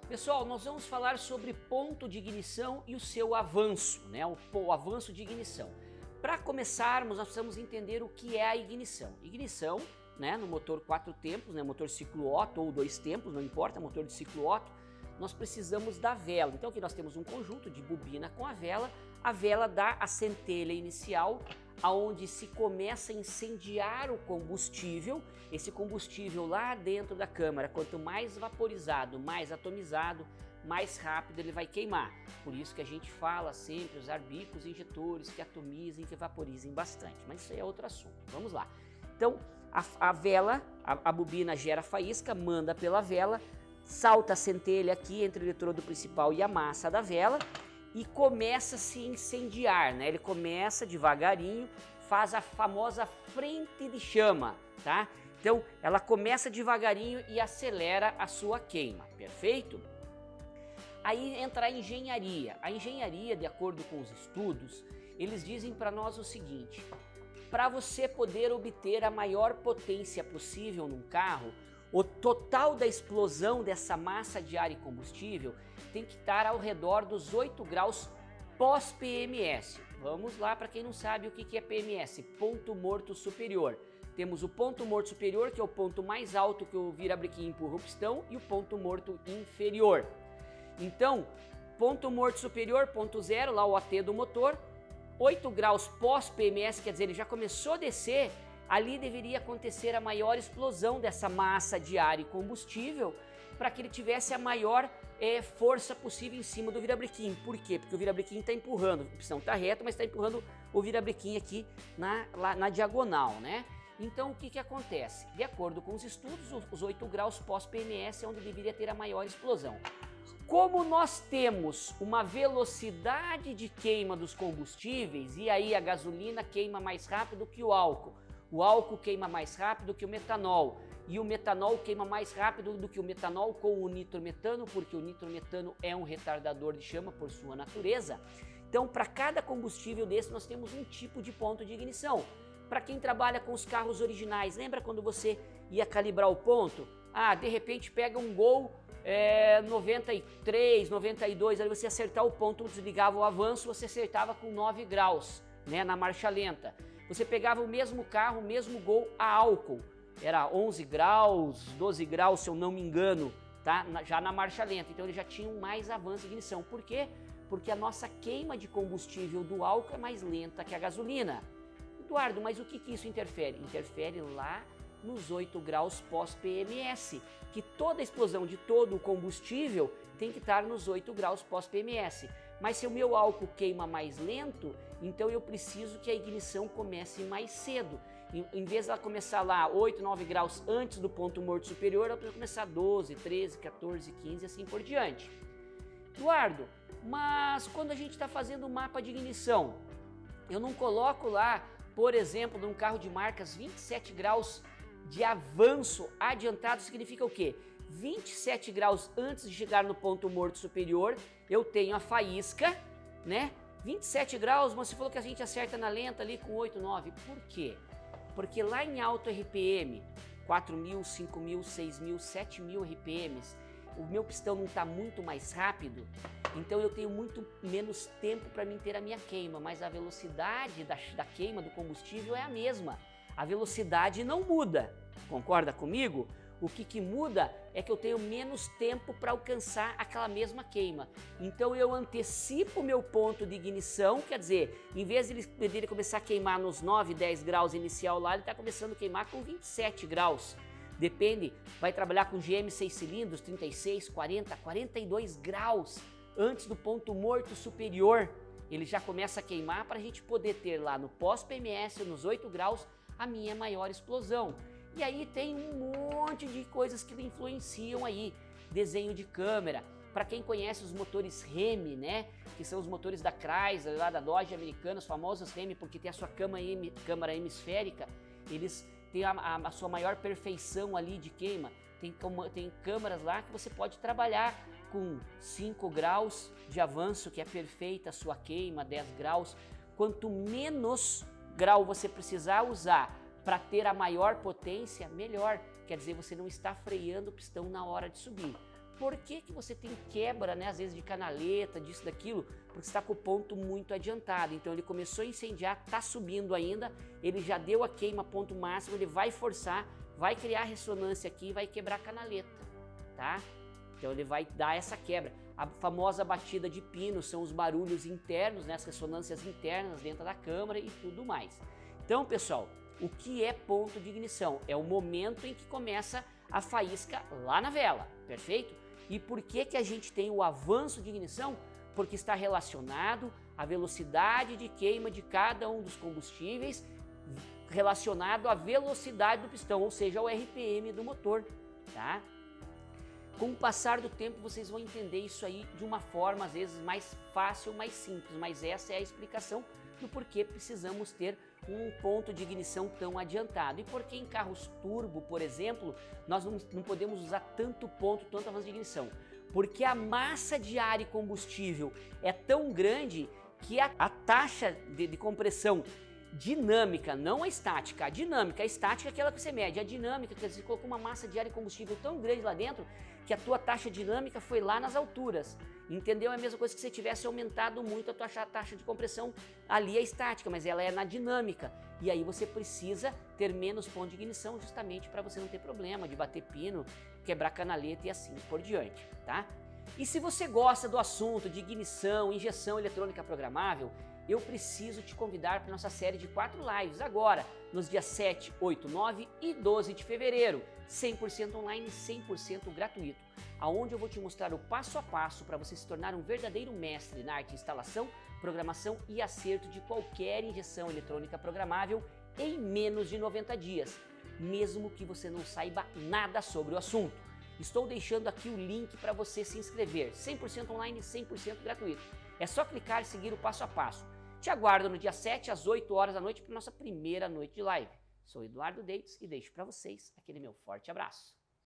Pessoal, nós vamos falar sobre ponto de ignição e o seu avanço, né? O avanço de ignição. Para começarmos, nós precisamos entender o que é a ignição. Ignição, né, no motor 4 tempos, né, motor ciclo Otto ou 2 tempos, não importa, motor de ciclo Otto, nós precisamos da vela. Então aqui nós temos um conjunto de bobina com a vela dá a centelha inicial, aonde se começa a incendiar o combustível. Esse combustível lá dentro da câmara, quanto mais vaporizado, mais atomizado, mais rápido ele vai queimar. Por isso que a gente fala sempre usar bicos injetores que atomizem, que vaporizem bastante, mas isso aí é outro assunto. Vamos lá. Então a vela, a bobina gera faísca, manda pela vela, salta a centelha aqui entre o eletrodo principal e a massa da vela e começa a se incendiar, né? Ele começa devagarinho, faz a famosa frente de chama, tá? Então ela começa devagarinho e acelera a sua queima, perfeito? Aí entra a engenharia. A engenharia, de acordo com os estudos, eles dizem para nós o seguinte: para você poder obter a maior potência possível num carro, o total da explosão dessa massa de ar e combustível tem que estar ao redor dos 8 graus pós-PMS. Vamos lá, para quem não sabe o que é PMS, ponto morto superior. Temos o ponto morto superior, que é o ponto mais alto que o virabrequim empurra o pistão, e o ponto morto inferior. Então, ponto morto superior, ponto zero, lá o AT do motor, 8 graus pós-PMS, quer dizer, ele já começou a descer, ali deveria acontecer a maior explosão dessa massa de ar e combustível para que ele tivesse a maior força possível em cima do virabrequim. Por quê? Porque o virabrequim está empurrando, o pistão está reto, mas está empurrando o virabrequim aqui na diagonal, né? Então o que acontece? De acordo com os estudos, os 8 graus pós-PMS é onde deveria ter a maior explosão. Como nós temos uma velocidade de queima dos combustíveis, e aí a gasolina queima mais rápido que o álcool queima mais rápido que o metanol, e o metanol queima mais rápido do que o metanol com o nitrometano, porque o nitrometano é um retardador de chama por sua natureza. Então, para cada combustível desse, nós temos um tipo de ponto de ignição. Para quem trabalha com os carros originais, lembra quando você ia calibrar o ponto? De repente pega um Gol 93, 92, aí você acertar o ponto, desligava o avanço, você acertava com 9 graus, né, na marcha lenta. Você pegava o mesmo carro, o mesmo Gol a álcool, era 11 graus, 12 graus, se eu não me engano, tá? Já na marcha lenta, então ele já tinha um mais avanço de ignição. Por quê? Porque a nossa queima de combustível do álcool é mais lenta que a gasolina. Eduardo, mas o que isso interfere? Interfere lá nos 8 graus pós-PMS, que toda a explosão de todo o combustível tem que estar nos 8 graus pós-PMS. Mas se o meu álcool queima mais lento, então eu preciso que a ignição comece mais cedo. Em vez de ela começar lá 8, 9 graus antes do ponto morto superior, ela precisa começar 12, 13, 14, 15 e assim por diante. Eduardo, mas quando a gente está fazendo o mapa de ignição, eu não coloco lá, por exemplo, num carro de marcas 27 graus de avanço adiantado, significa o quê? 27 graus antes de chegar no ponto morto superior, eu tenho a faísca, né? 27 graus, mas você falou que a gente acerta na lenta ali com 8, 9. Por quê? Porque lá em alto RPM, 4.000, 5.000, 6.000, 7.000 RPMs, o meu pistão não está muito mais rápido, então eu tenho muito menos tempo para mim ter a minha queima, mas a velocidade da queima do combustível é a mesma. A velocidade não muda, concorda comigo? O que muda é que eu tenho menos tempo para alcançar aquela mesma queima. Então eu antecipo o meu ponto de ignição, quer dizer, em vez de ele começar a queimar nos 9, 10 graus inicial lá, ele está começando a queimar com 27 graus. Depende, vai trabalhar com GM 6 cilindros, 36, 40, 42 graus antes do ponto morto superior. Ele já começa a queimar para a gente poder ter lá no pós-PMS, nos 8 graus, a minha maior explosão. E aí tem um monte de coisas que influenciam aí, desenho de câmera. Para quem conhece os motores Hemi, né, que são os motores da Chrysler, lá da Dodge americana, os famosos Hemi, porque tem a sua câmara hemisférica, eles têm a sua maior perfeição ali de queima. Tem câmeras lá que você pode trabalhar com 5 graus de avanço, que é perfeita a sua queima, 10 graus. Quanto menos grau você precisar usar para ter a maior potência, melhor. Quer dizer, você não está freando o pistão na hora de subir. por que você tem quebra, né, às vezes de canaleta, disso, daquilo? Porque você está com o ponto muito adiantado. Então ele começou a incendiar, está subindo ainda, ele já deu a queima ponto máximo, ele vai forçar, vai criar ressonância aqui e vai quebrar a canaleta, tá? Então ele vai dar essa quebra. A famosa batida de pino são os barulhos internos, né, as ressonâncias internas dentro da câmara e tudo mais. Então, pessoal, o que é ponto de ignição? É o momento em que começa a faísca lá na vela, perfeito? E por que a gente tem o avanço de ignição? Porque está relacionado à velocidade de queima de cada um dos combustíveis, relacionado à velocidade do pistão, ou seja, ao RPM do motor, tá? Com o passar do tempo vocês vão entender isso aí de uma forma às vezes mais fácil, mais simples, mas essa é a explicação do porquê precisamos ter um ponto de ignição tão adiantado. E porque em carros turbo, por exemplo, nós não podemos usar tanto ponto, tanto avanço de ignição, porque a massa de ar e combustível é tão grande que a taxa de compressão dinâmica, não a estática, a dinâmica, a estática é aquela que você mede, a dinâmica, quer dizer, você colocou uma massa de ar e combustível tão grande lá dentro que a tua taxa dinâmica foi lá nas alturas, entendeu? É a mesma coisa que você tivesse aumentado muito a tua taxa de compressão, ali é estática, mas ela é na dinâmica, e aí você precisa ter menos ponto de ignição justamente para você não ter problema de bater pino, quebrar canaleta e assim por diante, tá? E se você gosta do assunto de ignição, injeção eletrônica programável, eu preciso te convidar para nossa série de 4 lives agora, nos dias 7, 8, 9 e 12 de fevereiro, 100% online, 100% gratuito, aonde eu vou te mostrar o passo a passo para você se tornar um verdadeiro mestre na arte de instalação, programação e acerto de qualquer injeção eletrônica programável em menos de 90 dias, mesmo que você não saiba nada sobre o assunto. Estou deixando aqui o link para você se inscrever, 100% online, 100% gratuito. É só clicar e seguir o passo a passo. Te aguardo no dia 7 às 8 horas da noite para nossa primeira noite de live. Sou Eduardo Dates e deixo para vocês aquele meu forte abraço.